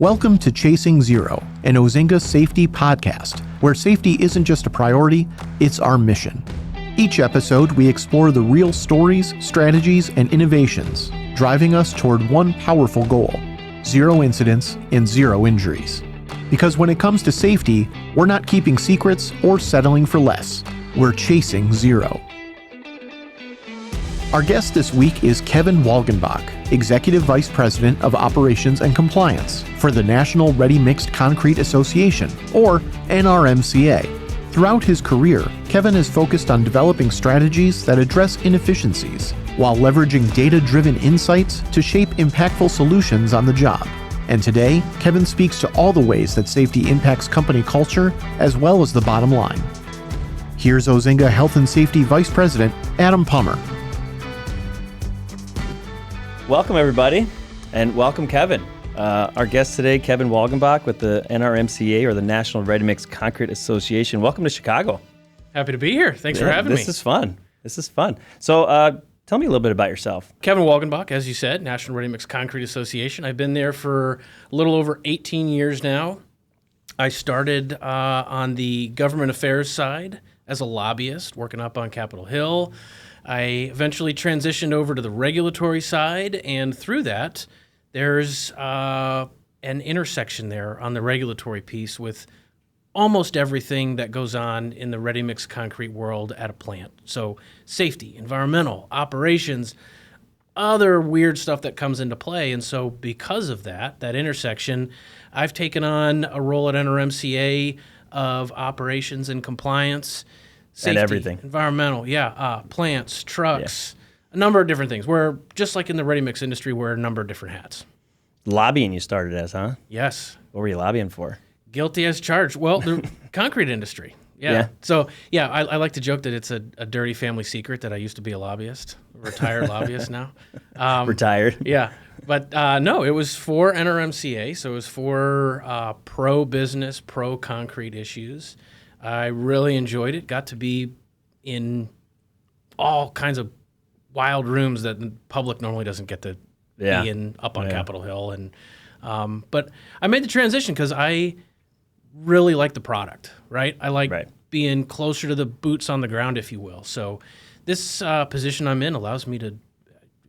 Welcome to Chasing Zero, an Ozinga safety podcast, where safety isn't just a priority, it's our mission. Each episode, we explore the real stories, strategies, and innovations driving us toward one powerful goal: zero incidents and zero injuries. Because when it comes to safety, we're not keeping secrets or settling for less. We're chasing zero. Our guest this week is Kevin Walgenbach, Executive Vice President of Operations and Compliance for the National Ready Mixed Concrete Association, or NRMCA. Throughout his career, Kevin has focused on developing strategies that address inefficiencies while leveraging data-driven insights to shape impactful solutions on the job. And today, Kevin speaks to all the ways that safety impacts company culture as well as the bottom line. Here's Ozinga Health and Safety Vice President Adam Pummer. Welcome, everybody, and welcome, Kevin. Our guest today, Kevin Walgenbach with the NRMCA, or the National Ready Mixed Concrete Association. Welcome to Chicago. Happy to be here. Thanks for having me. This is fun. So tell me a little bit about yourself. Kevin Walgenbach, as you said, National Ready Mixed Concrete Association. I've been there for a little over 18 years now. I started on the government affairs side as a lobbyist, working up on Capitol Hill. I eventually transitioned over to the regulatory side, and through that, there's an intersection there on the regulatory piece with almost everything that goes on in the ready-mix concrete world at a plant. So safety, environmental, operations, other weird stuff that comes into play. And so because of that intersection, I've taken on a role at NRMCA of operations and compliance, safety, and everything. Environmental, plants, trucks, a number of different things. We're just like in the ready-mix industry, wear a number of different hats. Lobbying you started as, huh? Yes. What were you lobbying for? Guilty as charged. Well, the concrete industry. Yeah. So, I like to joke that it's a dirty family secret that I used to be a lobbyist, a retired lobbyist now. Retired? Yeah. But no, it was for NRMCA, so it was for pro-business, pro-concrete issues. I really enjoyed it. Got to be in all kinds of wild rooms that the public normally doesn't get to be in up on Capitol Hill. And but I made the transition because I really like the product, right? I like being closer to the boots on the ground, if you will. So this position I'm in allows me to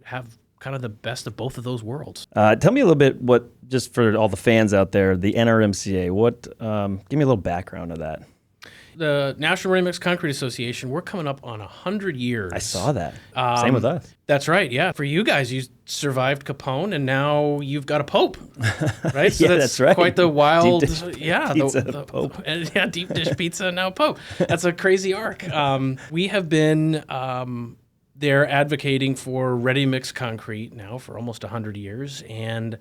have kind of the best of both of those worlds. Tell me a little bit just for all the fans out there, the NRMCA, give me a little background of that. The National Ready Mixed Concrete Association, we're coming up on 100 years. I saw that. Same with us. That's right, yeah. For you guys, you survived Capone, and now you've got a pope, right? So that's right. Quite the wild, deep dish pizza, pope. Deep dish pizza, now pope. That's a crazy arc. We have been there advocating for ready-mix concrete now for almost 100 years, and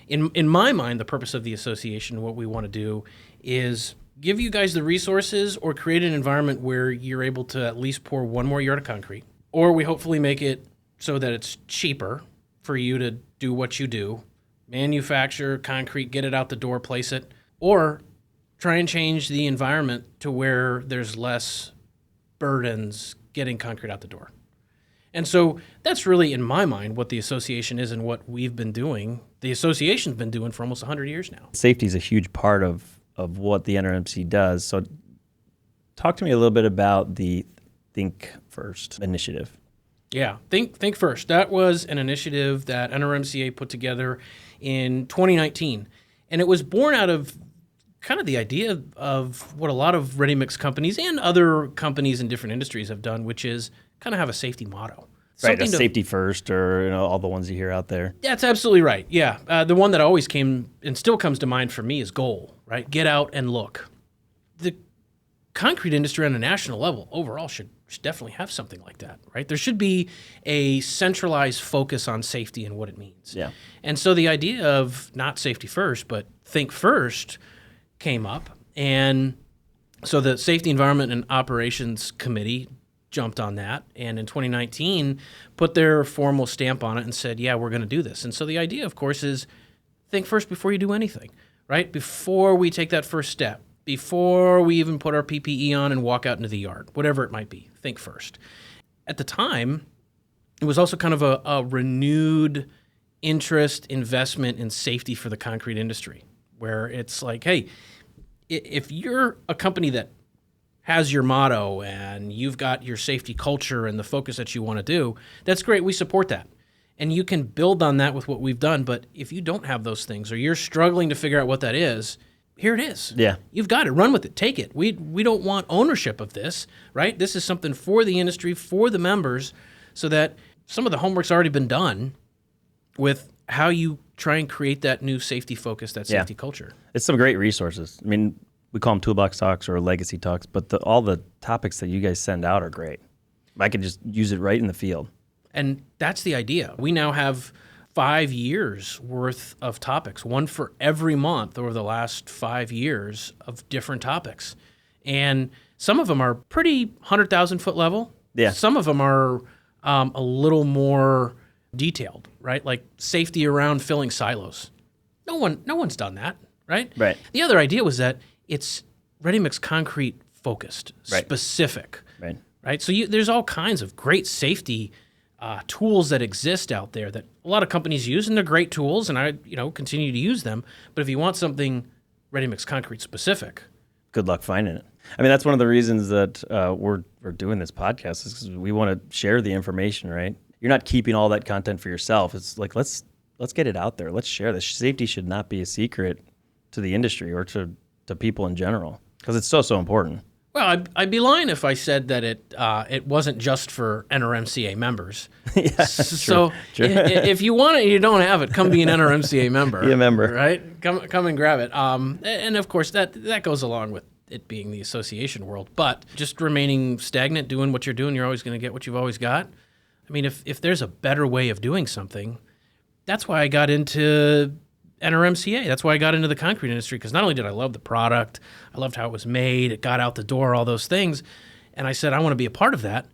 in my mind, the purpose of the association, what we want to do is give you guys the resources or create an environment where you're able to at least pour one more yard of concrete, or we hopefully make it so that it's cheaper for you to do what you do, manufacture concrete, get it out the door, place it, or try and change the environment to where there's less burdens getting concrete out the door. And so that's really, in my mind, what the association is and what we've been doing. The association's been doing for almost 100 years now. Safety is a huge part of what the NRMC does. So talk to me a little bit about the Think First initiative. Yeah, Think First. That was an initiative that NRMCA put together in 2019. And it was born out of kind of the idea of what a lot of ready-mix companies and other companies in different industries have done, which is kind of have a safety motto. Right, safety first, or all the ones you hear out there. That's absolutely right. Yeah, the one that always came and still comes to mind for me is goal. Right, get out and look. The concrete industry on a national level overall should definitely have something like that. Right, there should be a centralized focus on safety and what it means. Yeah, and so the idea of not safety first, but think first, came up, and so the Safety, Environment, and Operations Committee jumped on that, and in 2019 put their formal stamp on it and said, yeah, we're going to do this. And so the idea, of course, is think first before you do anything, right? Before we take that first step, before we even put our PPE on and walk out into the yard, whatever it might be, think first. At the time, it was also kind of a renewed interest, investment in safety for the concrete industry. where it's like, hey, if you're a company that has your motto and you've got your safety culture and the focus that you want to do, that's great. We support that. And you can build on that with what we've done. But if you don't have those things or you're struggling to figure out what that is, here it is. Yeah. You've got it. Run with it. Take it. We don't want ownership of this, right? This is something for the industry, for the members, so that some of the homework's already been done with how you try and create that new safety focus, that safety culture. It's some great resources. I mean, we call them toolbox talks or legacy talks, but all the topics that you guys send out are great. I can just use it right in the field. And that's the idea. We now have 5 years worth of topics, one for every month over the last 5 years of different topics. And some of them are pretty 100,000 foot level. Yeah. Some of them are a little more detailed, right? Like safety around filling silos. No one's done that, right? Right. The other idea was that it's ready-mix concrete focused, Right. specific, Right. right? So there's all kinds of great safety tools that exist out there that a lot of companies use, and they're great tools, and I continue to use them. But if you want something ready-mix concrete specific, Good luck finding it. I mean, that's one of the reasons that we're doing this podcast is because we want to share the information, right? You're not keeping all that content for yourself. It's like, let's get it out there. Let's share this. Safety should not be a secret to the industry or to people in general because it's so important. well, I'd be lying if I said that it wasn't just for NRMCA members. Yeah, So true. if you want it and you don't have it, come be an NRMCA member. Be a member. Right? Come and grab it. And of course, that goes along with it being the association world. But just remaining stagnant, doing what you're doing, you're always going to get what you've always got. I mean, if there's a better way of doing something, that's why I got into NRMCA. That's why I got into the concrete industry, because not only did I love the product, I loved how it was made, it got out the door, all those things. And I said, I want to be a part of that.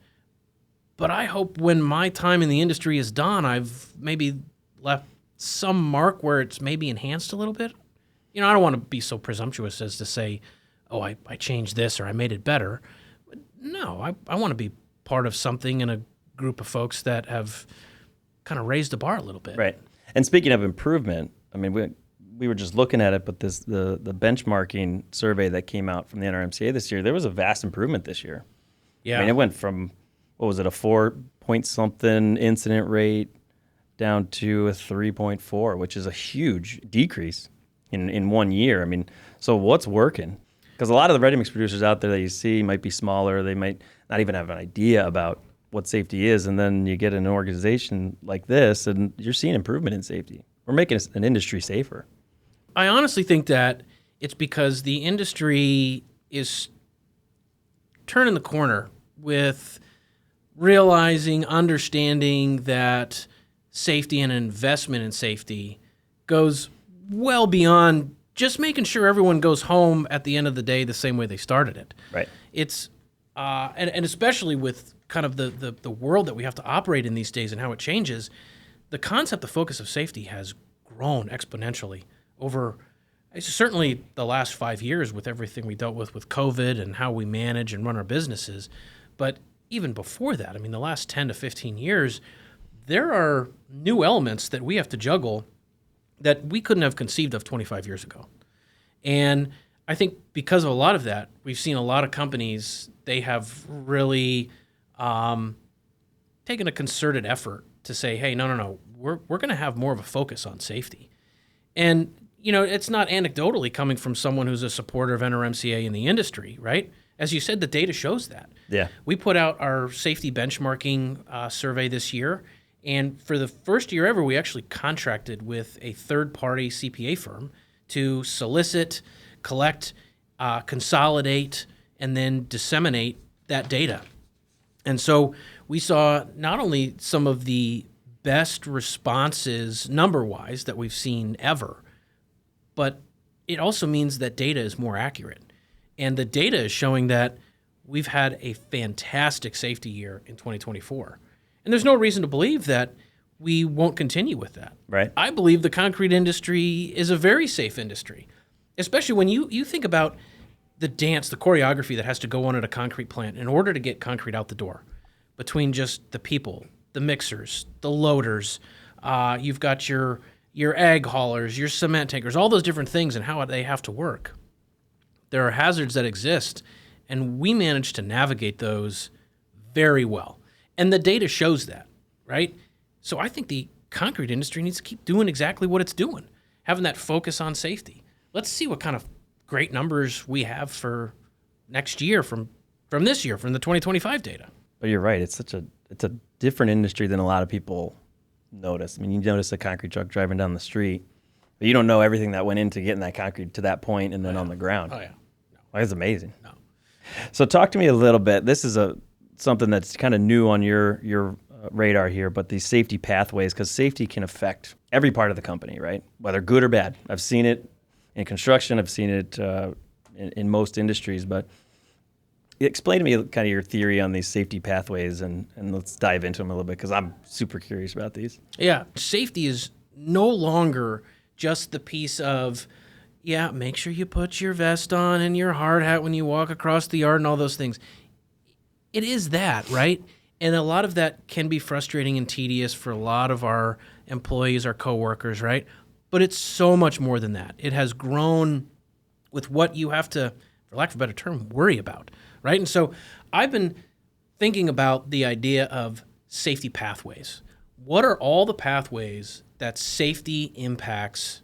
But I hope when my time in the industry is done, I've maybe left some mark where it's maybe enhanced a little bit. I don't want to be so presumptuous as to say, oh, I changed this or I made it better. But no, I want to be part of something in a group of folks that have kind of raised the bar a little bit. Right. And speaking of improvement, I mean, we were just looking at it, but the benchmarking survey that came out from the NRMCA this year, there was a vast improvement this year. Yeah. I mean, it went from, what was it, a 4-point-something incident rate down to a 3.4, which is a huge decrease in 1 year. I mean, so what's working? Because a lot of the ready-mix producers out there that you see might be smaller. They might not even have an idea about what safety is. And then you get an organization like this, and you're seeing improvement in safety. We're making an industry safer. I honestly think that it's because the industry is turning the corner with realizing, understanding that safety and investment in safety goes well beyond just making sure everyone goes home at the end of the day the same way they started it. Right. It's and especially with kind of the world that we have to operate in these days and how it changes, the concept, the focus of safety has grown exponentially over certainly the last 5 years with everything we dealt with COVID and how we manage and run our businesses. But even before that, I mean, the last 10 to 15 years, there are new elements that we have to juggle that we couldn't have conceived of 25 years ago. And I think because of a lot of that, we've seen a lot of companies, they have really taken a concerted effort to say, hey, no, we're going to have more of a focus on safety. And, it's not anecdotally coming from someone who's a supporter of NRMCA in the industry, right? As you said, the data shows that. Yeah. We put out our safety benchmarking survey this year, and for the first year ever, we actually contracted with a third-party CPA firm to solicit, collect, consolidate, and then disseminate that data. And so we saw not only some of the best responses number-wise that we've seen ever, but it also means that data is more accurate. And the data is showing that we've had a fantastic safety year in 2024. And there's no reason to believe that we won't continue with that. Right. I believe the concrete industry is a very safe industry, especially when you think about the dance, the choreography that has to go on at a concrete plant in order to get concrete out the door, between just the people, the mixers, the loaders. You've got your your ag haulers, your cement tankers, all those different things and how they have to work. There are hazards that exist, and we manage to navigate those very well. And the data shows that, right? So I think the concrete industry needs to keep doing exactly what it's doing, having that focus on safety. Let's see what kind of great numbers we have for next year from this year, from the 2025 data. But you're right. It's a different industry than a lot of people notice. I mean, you notice a concrete truck driving down the street, but you don't know everything that went into getting that concrete to that point and then on the ground. Oh, yeah. No. Like, it's amazing. No. So talk to me a little bit. This is something that's kind of new on your radar here, but these safety pathways, because safety can affect every part of the company, right? Whether good or bad. I've seen it in construction. I've seen it in most industries. But explain to me kind of your theory on these safety pathways, and let's dive into them a little bit, because I'm super curious about these. Yeah. Safety is no longer just the piece of, make sure you put your vest on and your hard hat when you walk across the yard and all those things. It is that, right? And a lot of that can be frustrating and tedious for a lot of our employees, our coworkers, right? But it's so much more than that. It has grown with what you have to, for lack of a better term, worry about, right? And so I've been thinking about the idea of safety pathways. What are all the pathways that safety impacts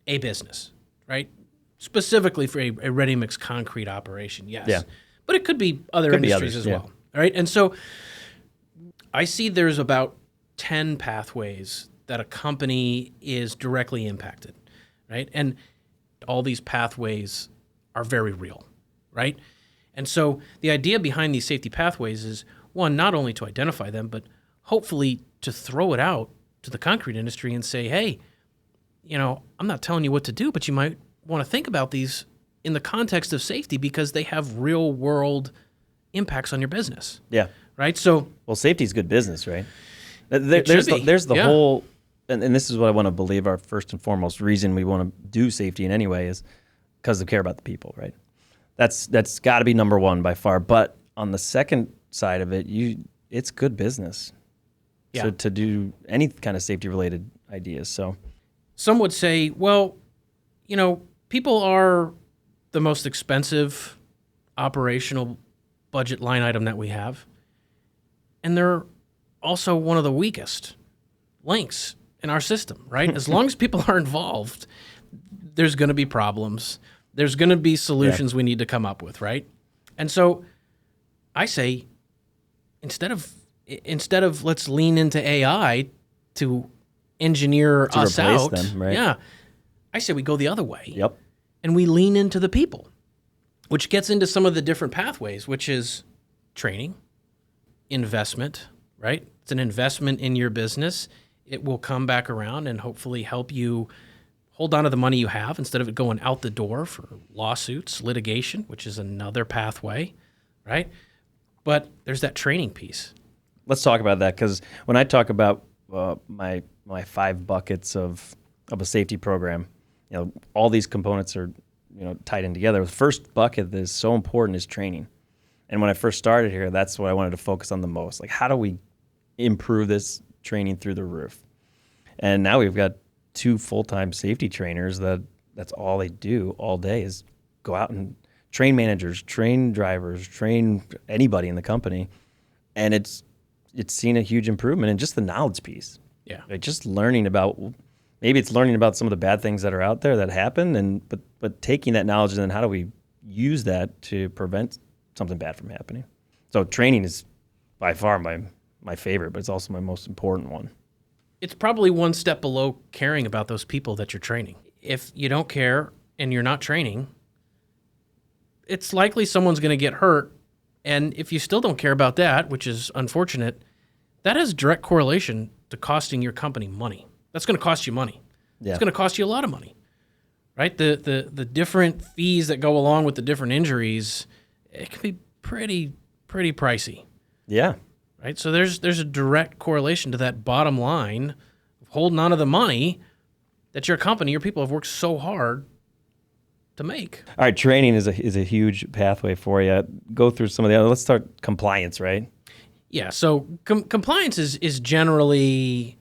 a business, right? Specifically for a ready-mix concrete operation, yes. Yeah. But it could be other industries as well, right? And so I see there's about 10 pathways that a company is directly impacted, right? And all these pathways are very real, right? And so the idea behind these safety pathways is, one, not only to identify them, but hopefully to throw it out to the concrete industry and say, hey, I'm not telling you what to do, but you might want to think about these in the context of safety because they have real world impacts on your business. Yeah. Right? So, well, safety is good business, right? There's the whole, and this is what I want to believe our first and foremost reason we want to do safety in any way is because they care about the people, right? That's got to be number one by far. But on the second side of it, it's good business. Yeah. So to do any kind of safety related ideas. So some would say, well, people are the most expensive operational budget line item that we have. And they're also one of the weakest links in our system, right? As long as people are involved, there's going to be problems. There's going to be solutions we need to come up with, right? And so I say, instead of let's lean into AI to engineer us out, them, right? I say we go the other way. Yep. And we lean into the people, which gets into some of the different pathways, which is training, investment, right? It's an investment in your business. It will come back around and hopefully help you hold on to the money you have instead of it going out the door for lawsuits, litigation, which is another pathway, right? But there's that training piece. Let's talk about that, because when I talk about my 5 buckets of a safety program, all these components are tied in together. The first bucket that is so important is training. And when I first started here, that's what I wanted to focus on the most. Like, how do we improve this training through the roof? And now we've got 2 full-time safety trainers that's all they do all day is go out and train managers, train drivers, train anybody in the company. And it's seen a huge improvement in just the knowledge piece. Yeah. Like just learning about, maybe it's learning about some of the bad things that are out there that happen, but taking that knowledge and then how do we use that to prevent something bad from happening. So training is by far my favorite, but it's also my most important one. It's probably one step below caring about those people that you're training. If you don't care and you're not training, it's likely someone's going to get hurt. And if you still don't care about that, which is unfortunate, that has direct correlation to costing your company money. That's going to cost you money. Yeah. It's going to cost you a lot of money, right? The different fees that go along with the different injuries, it can be pretty pricey. Yeah. Right? So there's a direct correlation to that bottom line of holding on to the money that your company, your people have worked so hard to make. All right, training is a huge pathway for you. Go through some of the other. Let's start compliance, right? Yeah, so compliance is generally,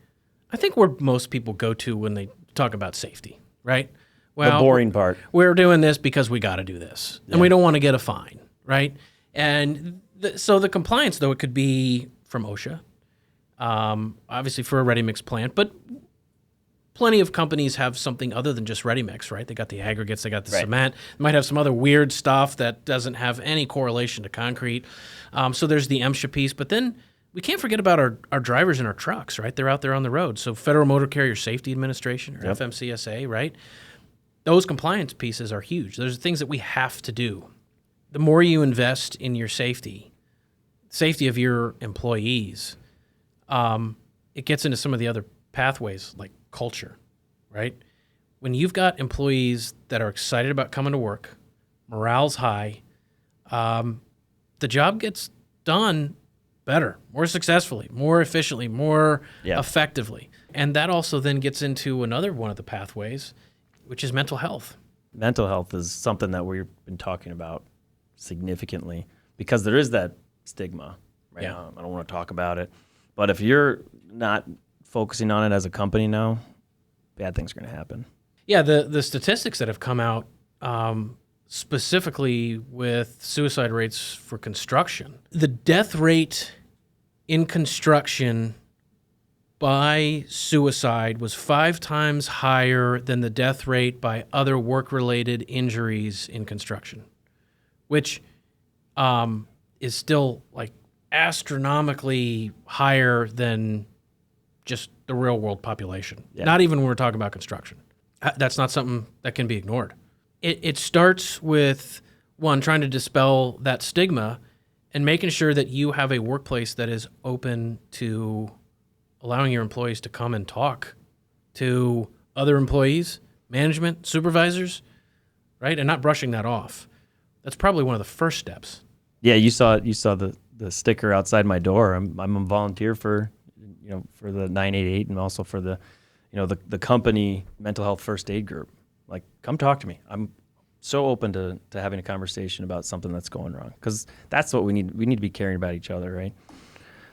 I think, where most people go to when they talk about safety, right? The boring part. We're doing this because we got to do this, and we don't want to get a fine, right? And so the compliance, though, it could be from OSHA, obviously for a ready-mix plant, but plenty of companies have something other than just ready-mix, right? They got the aggregates, they got the cement. They might have some other weird stuff that doesn't have any correlation to concrete. So there's the MSHA piece, but then we can't forget about our drivers in our trucks, right? They're out there on the road. So Federal Motor Carrier Safety Administration, or FMCSA, right? Those compliance pieces are huge. There's things that we have to do. The more you invest in your safety of your employees, it gets into some of the other pathways like culture, right? When you've got employees that are excited about coming to work, morale's high, the job gets done better, more successfully, more efficiently, more effectively. And that also then gets into another one of the pathways, which is mental health. Mental health is something that we've been talking about significantly because there is that stigma right now. I don't want to talk about it. But if you're not focusing on it as a company now, bad things are going to happen. Yeah, the statistics that have come out specifically with suicide rates for construction, the death rate in construction by suicide was 5 times higher than the death rate by other work-related injuries in construction, which is still like astronomically higher than just the real-world population. Yeah. Not even when we're talking about construction. That's not something that can be ignored. It starts with, one, trying to dispel that stigma and making sure that you have a workplace that is open to allowing your employees to come and talk to other employees, management, supervisors, right? And not brushing that off. That's probably one of the first steps. Yeah, you saw the sticker outside my door. I'm a volunteer for the 988 and also for the company mental health first aid group. Like, come talk to me. I'm so open to having a conversation about something that's going wrong because that's what we need. We need to be caring about each other, right?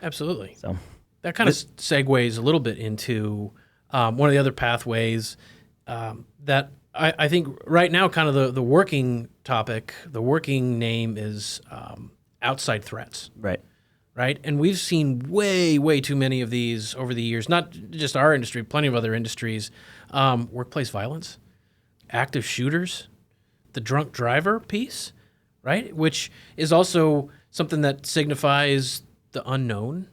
Absolutely. So that kind of segues a little bit into one of the other pathways that I think right now kind of the working topic, the working name is outside threats. Right? And we've seen way, way too many of these over the years, not just our industry, plenty of other industries. Workplace violence, active shooters, the drunk driver piece, right? Which is also something that signifies the unknown,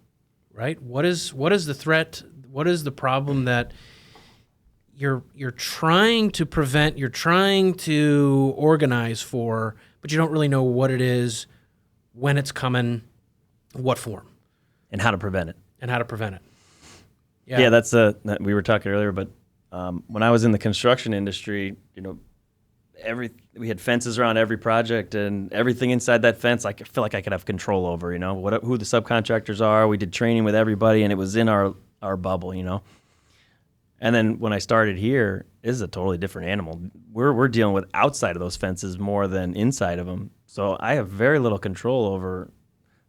right? What is the threat? What is the problem that you're trying to prevent, you're trying to organize for, but you don't really know what it is, when it's coming, what form, and how to prevent it. Yeah, that's we were talking earlier, but when I was in the construction industry, we had fences around every project, and everything inside that fence, I feel like I could have control over. Who the subcontractors are. We did training with everybody, and it was in our bubble. And then when I started here, this is a totally different animal. We're dealing with outside of those fences more than inside of them. So I have very little control over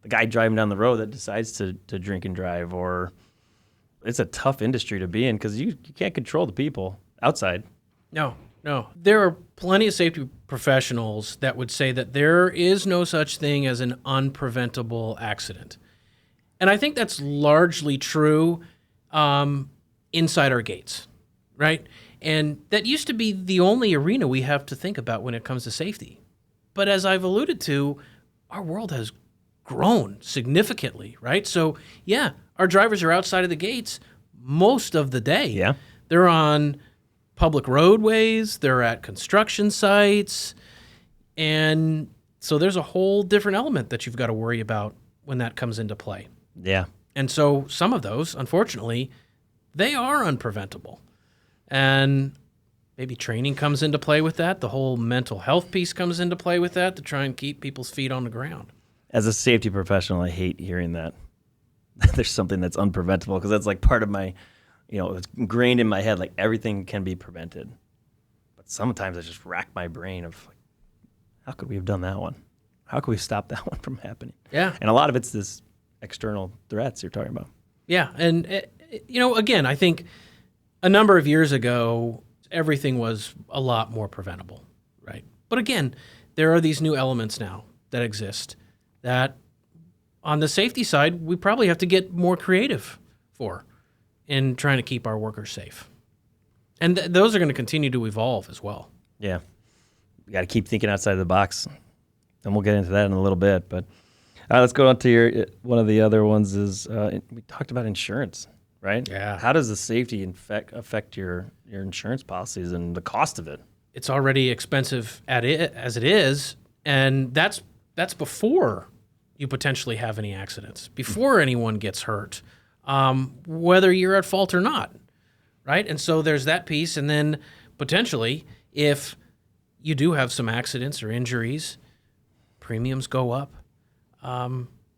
the guy driving down the road that decides to drink and drive, or it's a tough industry to be in because you can't control the people outside. No. There are plenty of safety professionals that would say that there is no such thing as an unpreventable accident. And I think that's largely true inside our gates, right? And that used to be the only arena we have to think about when it comes to safety. But as I've alluded to, our world has grown significantly, right? So, yeah, our drivers are outside of the gates most of the day. Yeah. They're on public roadways, they're at construction sites, and so there's a whole different element that you've got to worry about when that comes into play. Yeah. And so some of those, unfortunately, they are unpreventable. And maybe training comes into play with that. The whole mental health piece comes into play with that to try and keep people's feet on the ground. As a safety professional, I hate hearing that there's something that's unpreventable because that's like part of my, it's ingrained in my head, like everything can be prevented. But sometimes I just rack my brain of like, how could we have done that one? How could we stop that one from happening? Yeah. And a lot of it's this external threats you're talking about. Yeah. And, again, I think a number of years ago, everything was a lot more preventable, right? But again, there are these new elements now that exist that on the safety side, we probably have to get more creative for in trying to keep our workers safe. And those are going to continue to evolve as well. Yeah. You got to keep thinking outside the box. And we'll get into that in a little bit. But let's go on to one of the other ones is we talked about insurance, right? Yeah. How does the safety affect your insurance policies and the cost of it? It's already expensive as it is, and that's before you potentially have any accidents, before anyone gets hurt, whether you're at fault or not, right? And so there's that piece, and then potentially if you do have some accidents or injuries, premiums go up.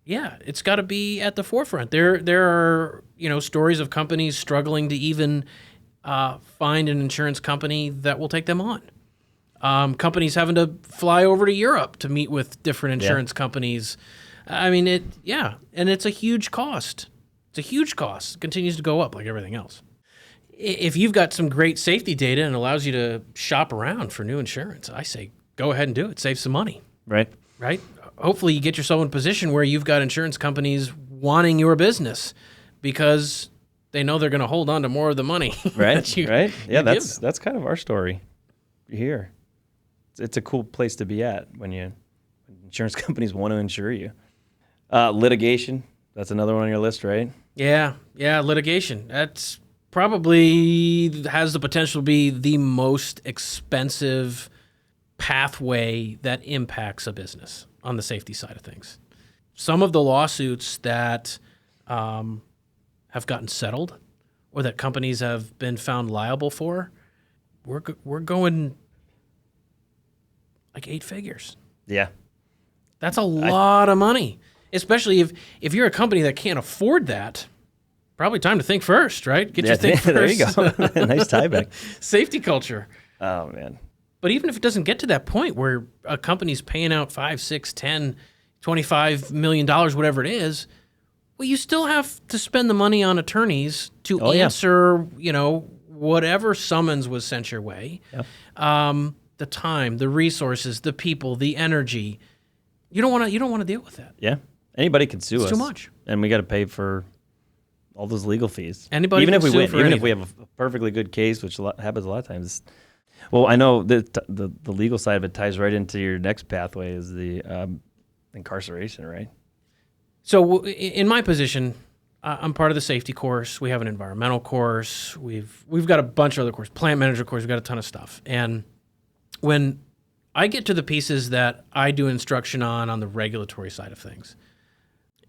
It's got to be at the forefront. There are stories of companies struggling to even find an insurance company that will take them on. Companies having to fly over to Europe to meet with different insurance companies. I mean, and it's a huge cost. It's a huge cost. It continues to go up like everything else. If you've got some great safety data and allows you to shop around for new insurance, I say go ahead and do it. Save some money. Right. Hopefully you get yourself in a position where you've got insurance companies wanting your business because they know they're going to hold on to more of the money. Right. Right. Yeah, that's kind of our story here. It's a cool place to be at when insurance companies want to insure you. Litigation, that's another one on your list, right? Yeah, litigation. That's probably has the potential to be the most expensive pathway that impacts a business on the safety side of things. Some of the lawsuits that have gotten settled or that companies have been found liable for, we're going like 8 figures. Yeah. That's a lot of money, especially if you're a company that can't afford that. Probably time to think first, right? Get your think first. There you go. Nice tie back. Safety culture. Oh, man. But even if it doesn't get to that point where a company's paying out 5, 6, 10, $25 million, whatever it is, well, you still have to spend the money on attorneys to answer, whatever summons was sent your way. Yep. The time, the resources, the people, the energy. You don't want to deal with that. Yeah. Anybody can sue us. It's too much. And we got to pay for all those legal fees. Anybody even can if we sue win, for even anything. if we have a perfectly good case, which happens a lot of times. Well, I know that the legal side of it ties right into your next pathway is the incarceration, right? So in my position, I'm part of the safety course. We have an environmental course. We've got a bunch of other courses, plant manager course. We've got a ton of stuff. And when I get to the pieces that I do instruction on the regulatory side of things,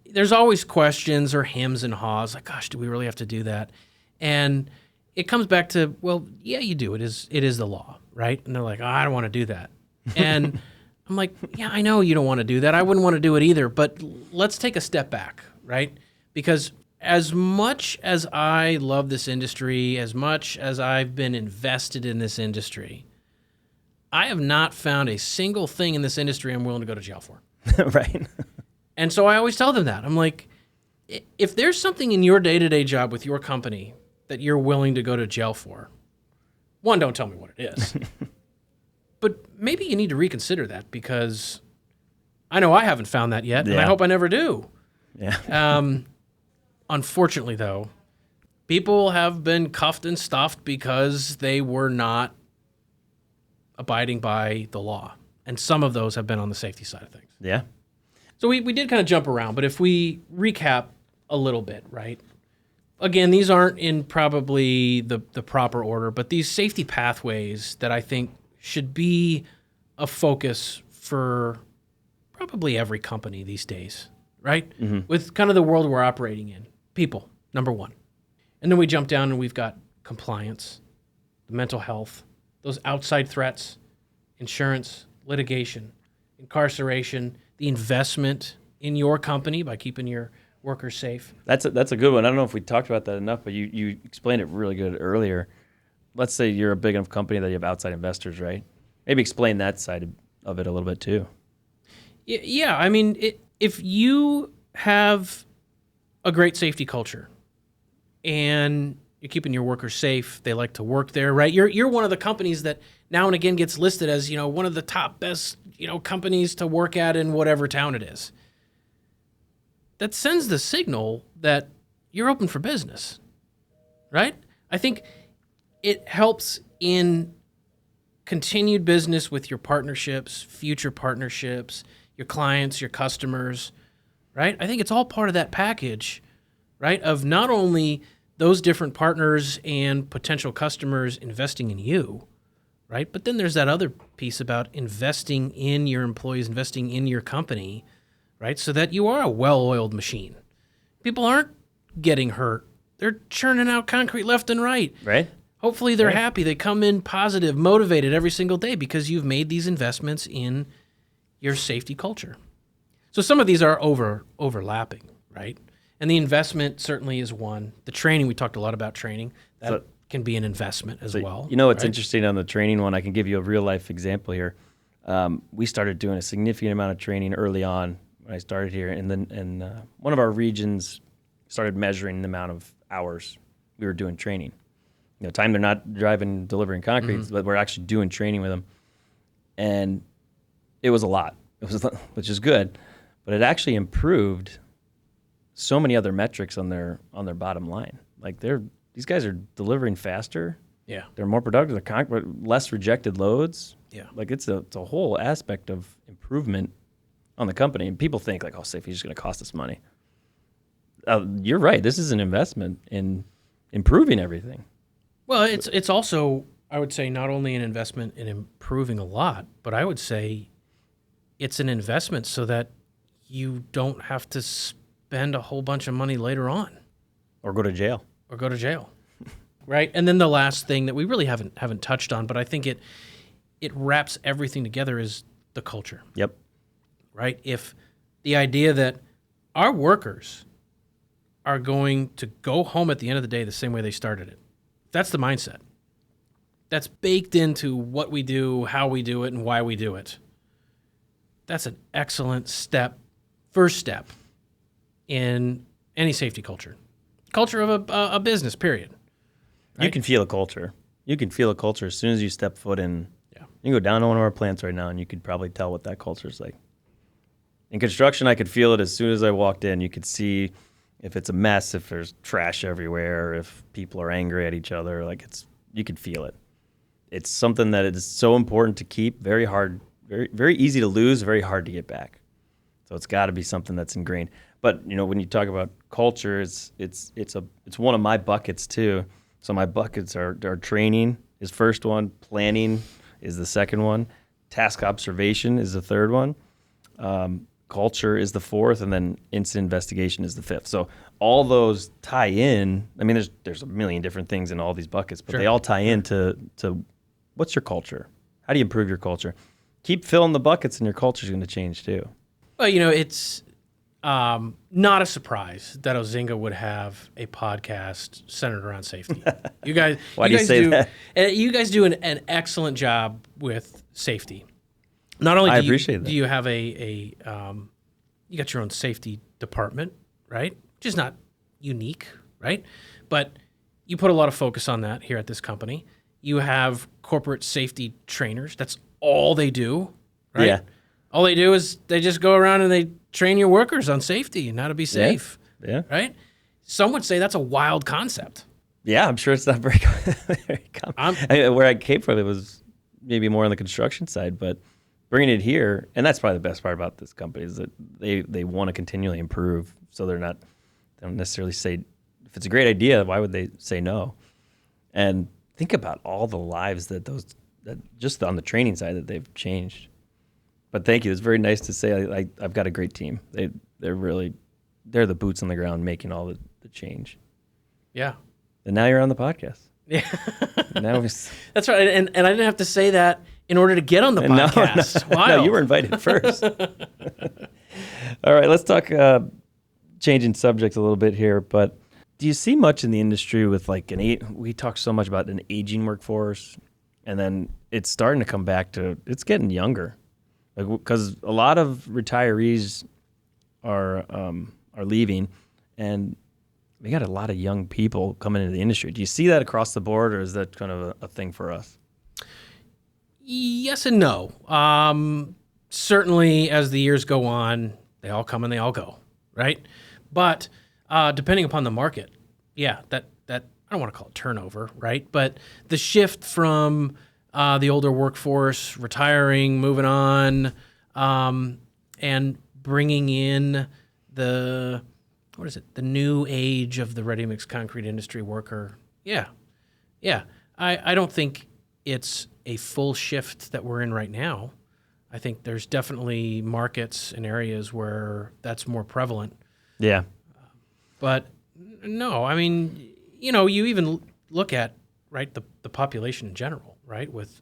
there's always questions or hems and haws, like, gosh, do we really have to do that? And it comes back to, well, yeah, you do. It is the law, right? And they're like, oh, I don't want to do that. And I'm like, yeah, I know you don't want to do that. I wouldn't want to do it either, but let's take a step back, right? Because as much as I love this industry, as much as I've been invested in this industry, I have not found a single thing in this industry I'm willing to go to jail for. Right. And so I always tell them that. I'm like, if there's something in your day-to-day job with your company that you're willing to go to jail for, one, don't tell me what it is. But maybe you need to reconsider that because I know I haven't found that yet, and I hope I never do. Yeah. Unfortunately, though, people have been cuffed and stuffed because they were not abiding by the law. And some of those have been on the safety side of things. Yeah. So we did kind of jump around, but if we recap a little bit, right? Again, these aren't in probably the proper order, but these safety pathways that I think should be a focus for probably every company these days, right? Mm-hmm. With kind of the world we're operating in. People, number one. And then we jump down and we've got compliance, mental health, those outside threats, insurance, litigation, incarceration, the investment in your company by keeping your workers safe. That's a good one. I don't know if we talked about that enough, but you explained it really good earlier. Let's say you're a big enough company that you have outside investors, right? Maybe explain that side of it a little bit too. Yeah, I mean, if you have a great safety culture and You're keeping your workers safe. They like to work there, right? You're one of the companies that now and again gets listed as, one of the top best, companies to work at in whatever town it is. That sends the signal that you're open for business, right? I think it helps in continued business with your partnerships, future partnerships, your clients, your customers, right? I think it's all part of that package, right? Of not only those different partners and potential customers investing in you, right? But then there's that other piece about investing in your employees, investing in your company, right? So that you are a well-oiled machine. People aren't getting hurt. They're churning out concrete left and right. Right. Hopefully they're happy. They come in positive, motivated every single day because you've made these investments in your safety culture. So some of these are overlapping, right? And the investment certainly is one. The training, we talked a lot about training. That can be an investment as well. It's interesting on the training one. I can give you a real life example here. We started doing a significant amount of training early on when I started here, and then one of our regions started measuring the amount of hours we were doing training. Time they're not driving, delivering concrete, but we're actually doing training with them, and it was a lot. Which is good, but it actually improved so many other metrics on their bottom line. Like these guys are delivering faster. Yeah, they're more productive. They're less rejected loads. Yeah, like it's a whole aspect of improvement on the company. And people think like, oh, safety is just going to cost us money. You're right. This is an investment in improving everything. Well, it's also, I would say, not only an investment in improving a lot, but I would say it's an investment so that you don't have to spend a whole bunch of money later on. Or go to jail. Right? And then the last thing that we really haven't touched on, but I think it wraps everything together is the culture. Yep. Right? If the idea that our workers are going to go home at the end of the day the same way they started it, that's the mindset. That's baked into what we do, how we do it, and why we do it. That's an excellent first step in any safety culture of a business, period. Right? You can feel a culture. You can feel a culture as soon as you step foot in. Yeah. You can go down to one of our plants right now, and you could probably tell what that culture is like. In construction, I could feel it as soon as I walked in. You could see if it's a mess, if there's trash everywhere, if people are angry at each other. You could feel it. It's something that is so important to keep, very hard, very, very easy to lose, very hard to get back. So it's got to be something that's ingrained. But when you talk about culture, it's one of my buckets too. So my buckets are training is first one, planning is the second one, task observation is the third one, culture is the fourth, and then incident investigation is the fifth. So all those tie in. I mean, there's a million different things in all these buckets, but they all tie into what's your culture? How do you improve your culture? Keep filling the buckets, and your culture is going to change too. Well, it's not a surprise that Ozinga would have a podcast centered around safety. You guys, Why do you say that? You guys do an excellent job with safety. Not only do you have you got your own safety department, right? Which is not unique, right? But you put a lot of focus on that here at this company. You have corporate safety trainers. That's all they do, right? Yeah. All they do is they just go around and they train your workers on safety and how to be safe. Yeah. Right? Some would say that's a wild concept. Yeah, I'm sure it's not very common. Where I came from, it was maybe more on the construction side, but bringing it here, and that's probably the best part about this company, is that they want to continually improve. So they don't necessarily say, if it's a great idea, why would they say no? And think about all the lives that just on the training side that they've changed. But thank you. It's very nice to say I've got a great team. They're the boots on the ground making all the change. Yeah. And now you're on the podcast. Yeah. That's right. And I didn't have to say that in order to get on the podcast. No, you were invited first. All right, let's talk changing subjects a little bit here. But do you see much in the industry with we talk so much about an aging workforce, and then it's starting to come back to it's getting younger. Because a lot of retirees are leaving, and we got a lot of young people coming into the industry. Do you see that across the board, or is that kind of a thing for us? Yes and no. Certainly, as the years go on, they all come and they all go, right? But depending upon the market, yeah, that I don't want to call it turnover, right? But the shift from the older workforce retiring, moving on, and bringing in the new age of the ready-mix concrete industry worker. Yeah. I don't think it's a full shift that we're in right now. I think there's definitely markets and areas where that's more prevalent. Yeah. But no, I mean, you even look at, right, the population in general, right, with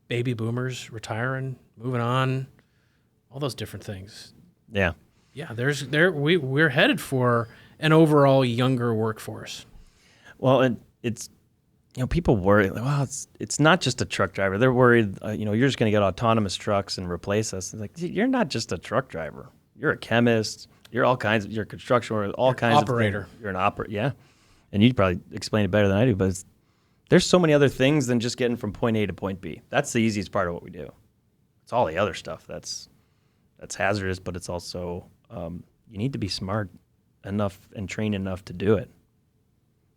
baby boomers retiring, moving on, all those different things. Yeah. Yeah, we're headed for an overall younger workforce. Well, and it's, people worry, like, well, it's not just a truck driver. They're worried, you're just going to get autonomous trucks and replace us. It's like, you're not just a truck driver. You're a chemist. You're all kinds of, you're a construction worker, all kinds operator. of things. You're an operator, yeah. And you'd probably explain it better than I do, but there's so many other things than just getting from point A to point B. That's the easiest part of what we do. It's all the other stuff that's hazardous, but it's also, you need to be smart enough and trained enough to do it.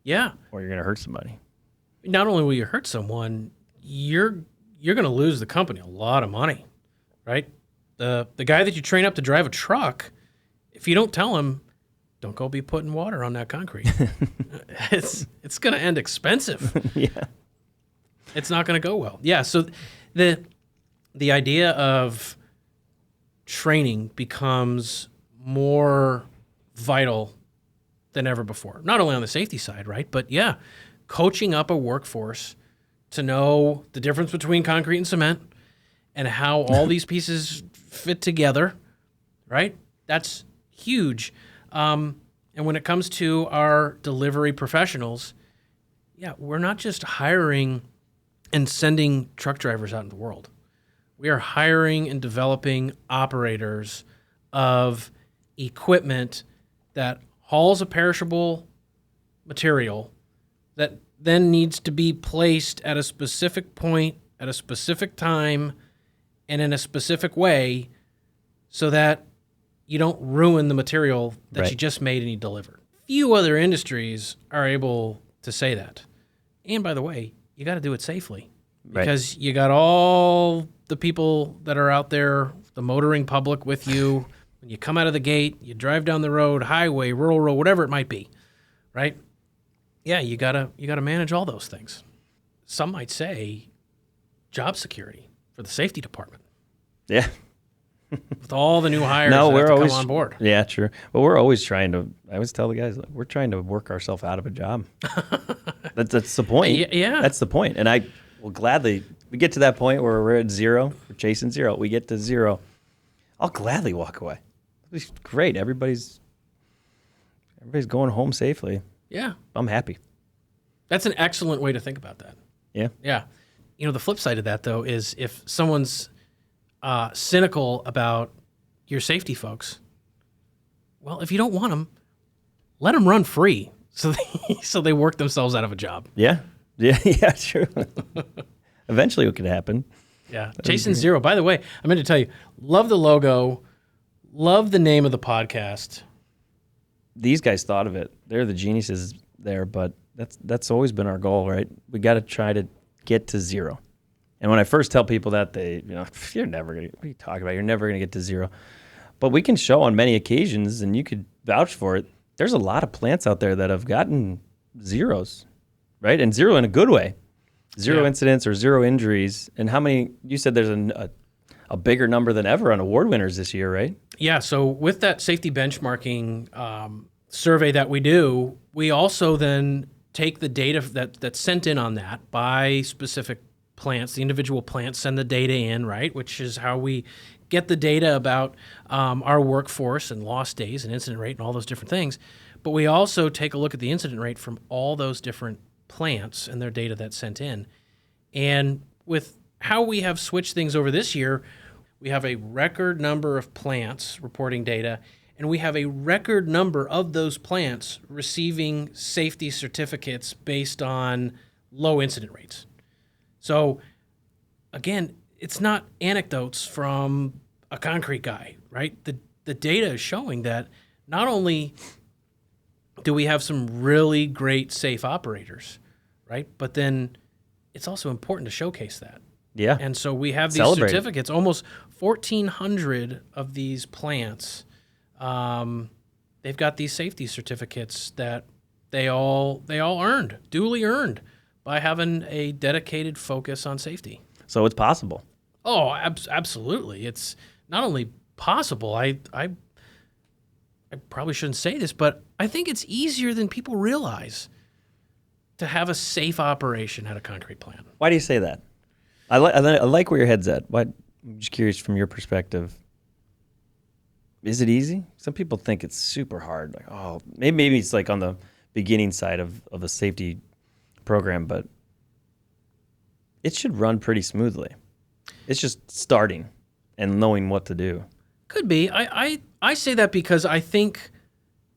Yeah. Or you're going to hurt somebody. Not only will you hurt someone, you're going to lose the company a lot of money, right? The guy that you train up to drive a truck, if you don't tell him, don't go be putting water on that concrete, it's going to end expensive. Yeah. It's not going to go well. Yeah, so the idea of training becomes more vital than ever before. Not only on the safety side, right? But yeah, coaching up a workforce to know the difference between concrete and cement and how all these pieces fit together, right? That's huge. And when it comes to our delivery professionals, yeah, we're not just hiring and sending truck drivers out in the world. We are hiring and developing operators of equipment that hauls a perishable material that then needs to be placed at a specific point, at a specific time, and in a specific way so that you don't ruin the material that you just made and you delivered. Few other industries are able to say that. And by the way, you got to do it safely because you got all the people that are out there, the motoring public with you. When you come out of the gate, you drive down the road, highway, rural road, whatever it might be, right? Yeah, you gotta manage all those things. Some might say job security for the safety department. Yeah. With all the new hires that have to come on board. Yeah, true. Well, we're always trying to, I always tell the guys, like, we're trying to work ourselves out of a job. That's the point. Yeah. That's the point. And I will gladly, we get to that point where we're at zero, we're chasing zero. We get to zero. I'll gladly walk away. It's great. Everybody's going home safely. Yeah. I'm happy. That's an excellent way to think about that. Yeah. Yeah. The flip side of that, though, is if someone's cynical about your safety folks, well, if you don't want them, let them run free so they work themselves out of a job. Yeah, true. Eventually it could happen. Yeah, chasing zero. By the way, I meant to tell you, love the logo, love the name of the podcast. These guys thought of it. They're the geniuses there, but that's always been our goal, right? We got to try to get to zero. And when I first tell people that, you're never going to, what are you talking about? You're never going to get to zero. But we can show on many occasions, and you could vouch for it, there's a lot of plants out there that have gotten zeros, right? And zero in a good way. Zero incidents or zero injuries. And how many, you said there's a bigger number than ever on award winners this year, right? Yeah, so with that safety benchmarking survey that we do, we also then take the data that's sent in on that by specific plants. The individual plants send the data in, right, which is how we get the data about our workforce and lost days and incident rate and all those different things. But we also take a look at the incident rate from all those different plants and their data that's sent in. And with how we have switched things over this year, we have a record number of plants reporting data, And we have a record number of those plants receiving safety certificates based on low incident rates. So, again, it's not anecdotes from a concrete guy, right? The data is showing that not only do we have some really great safe operators, right? But then it's also important to showcase that. Yeah. And so we have these Celebrate it. certificates, almost 1,400 of these plants. They've got these safety certificates that they all earned, duly earned, by having a dedicated focus on safety. So it's possible. Oh, absolutely. It's not only possible. I probably shouldn't say this, but I think it's easier than people realize to have a safe operation at a concrete plant. Why do you say that? I like where your head's at. I'm just curious from your perspective. Is it easy? Some people think it's super hard. Like, oh, maybe it's like on the beginning side of a safety program, but it should run pretty smoothly. It's just starting and knowing what to do. Could be. I say that because I think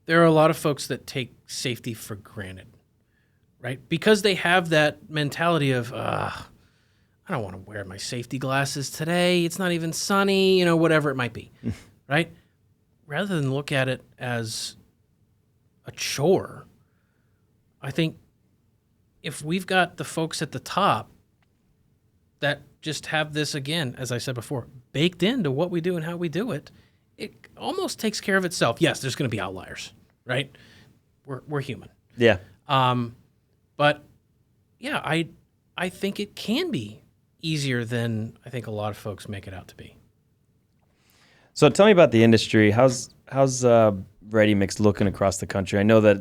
there are a lot of folks that take safety for granted, right? Because they have that mentality of, I don't want to wear my safety glasses today. It's not even sunny, whatever it might be, right? Rather than look at it as a chore, I think if we've got the folks at the top that just have this, again, as I said before, baked into what we do and how we do it, it almost takes care of itself. Yes, there's going to be outliers, right? We're human. Yeah. But yeah, I think it can be easier than I think a lot of folks make it out to be. So tell me about the industry. How's ready mix looking across the country? I know that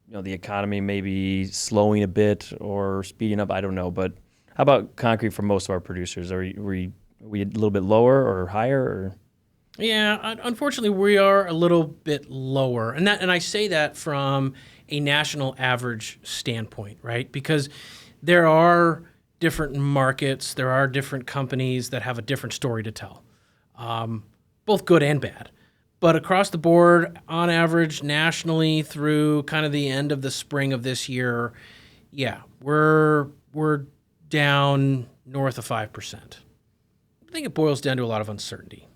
the economy may be slowing a bit or speeding up. I don't know, but how about concrete for most of our producers? Are we a little bit lower or higher? Or? Yeah, unfortunately, we are a little bit lower, and I say that from a national average standpoint, right? Because there are different markets, there are different companies that have a different story to tell, both good and bad. But across the board, on average, nationally through kind of the end of the spring of this year, yeah, we're down north of 5%. I think it boils down to a lot of uncertainty.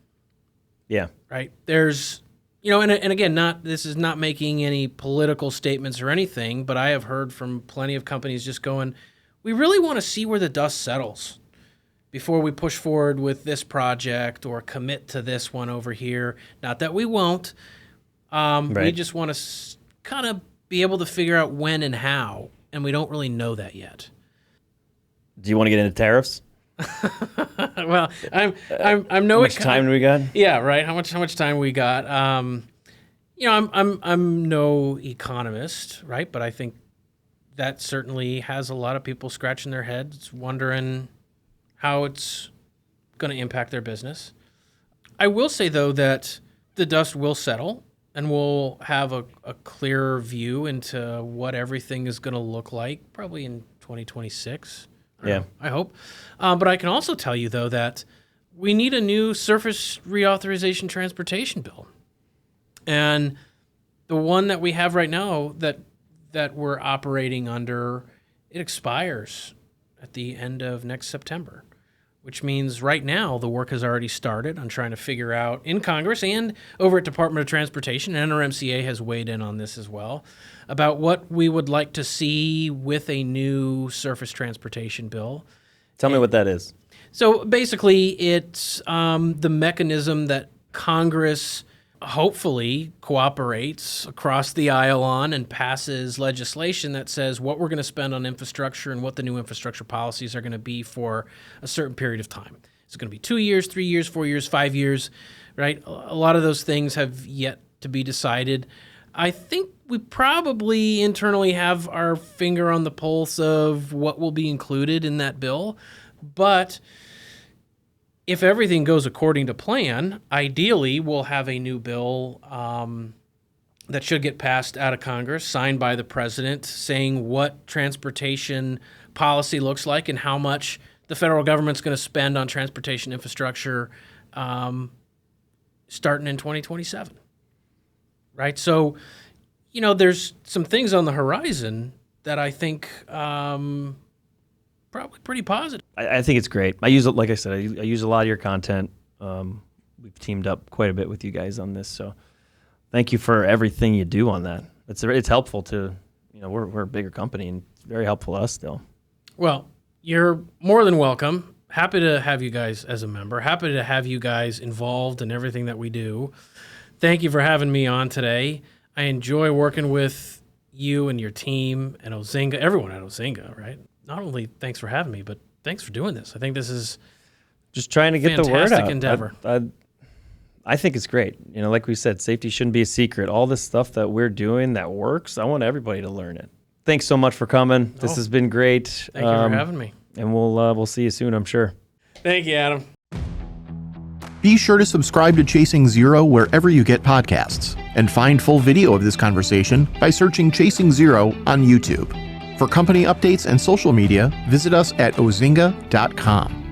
Yeah. Right? There's, and again, this is not making any political statements or anything, but I have heard from plenty of companies just going, we really want to see where the dust settles before we push forward with this project or commit to this one over here. Not that we won't. Right. We just want to kind of be able to figure out when and how, and we don't really know that yet. Do you want to get into tariffs? Well, I'm no. How much time do we got? Yeah, right. How much time we got? I'm no economist, right? But I think that certainly has a lot of people scratching their heads, wondering how it's going to impact their business. I will say though that the dust will settle, and we'll have a clearer view into what everything is going to look like, probably in 2026. Yeah, I hope. But I can also tell you, though, that we need a new surface reauthorization transportation bill. And the one that we have right now that we're operating under, it expires at the end of next September, which means right now the work has already started on trying to figure out in Congress and over at Department of Transportation, NRMCA has weighed in on this as well, about what we would like to see with a new surface transportation bill. Tell me what that is. So basically, it's the mechanism that Congress hopefully cooperates across the aisle on and passes legislation that says what we're going to spend on infrastructure and what the new infrastructure policies are going to be for a certain period of time. It's going to be 2 years, 3 years, 4 years, 5 years, right? A lot of those things have yet to be decided. I think we probably internally have our finger on the pulse of what will be included in that bill, but if everything goes according to plan, ideally we'll have a new bill that should get passed out of Congress, signed by the president, saying what transportation policy looks like and how much the federal government's going to spend on transportation infrastructure starting in 2027. right? So, there's some things on the horizon that I think probably pretty positive. I think it's great. I use it, like I said, I use a lot of your content. We've teamed up quite a bit with you guys on this, so thank you for everything you do on that. It's helpful to, we're a bigger company, and it's very helpful to us still. Well, you're more than welcome. Happy to have you guys as a member. Happy to have you guys involved in everything that we do. Thank you for having me on today. I enjoy working with you and your team and Ozinga, everyone at Ozinga, right? Not only thanks for having me, but thanks for doing this. I think this is just trying to get the word out. Fantastic endeavor. I think it's great. Like we said, safety shouldn't be a secret. All this stuff that we're doing that works, I want everybody to learn it. Thanks so much for coming. This has been great. Thank you for having me. And we'll see you soon, I'm sure. Thank you, Adam. Be sure to subscribe to Chasing Zero wherever you get podcasts, and find full video of this conversation by searching Chasing Zero on YouTube. For company updates and social media, visit us at ozinga.com.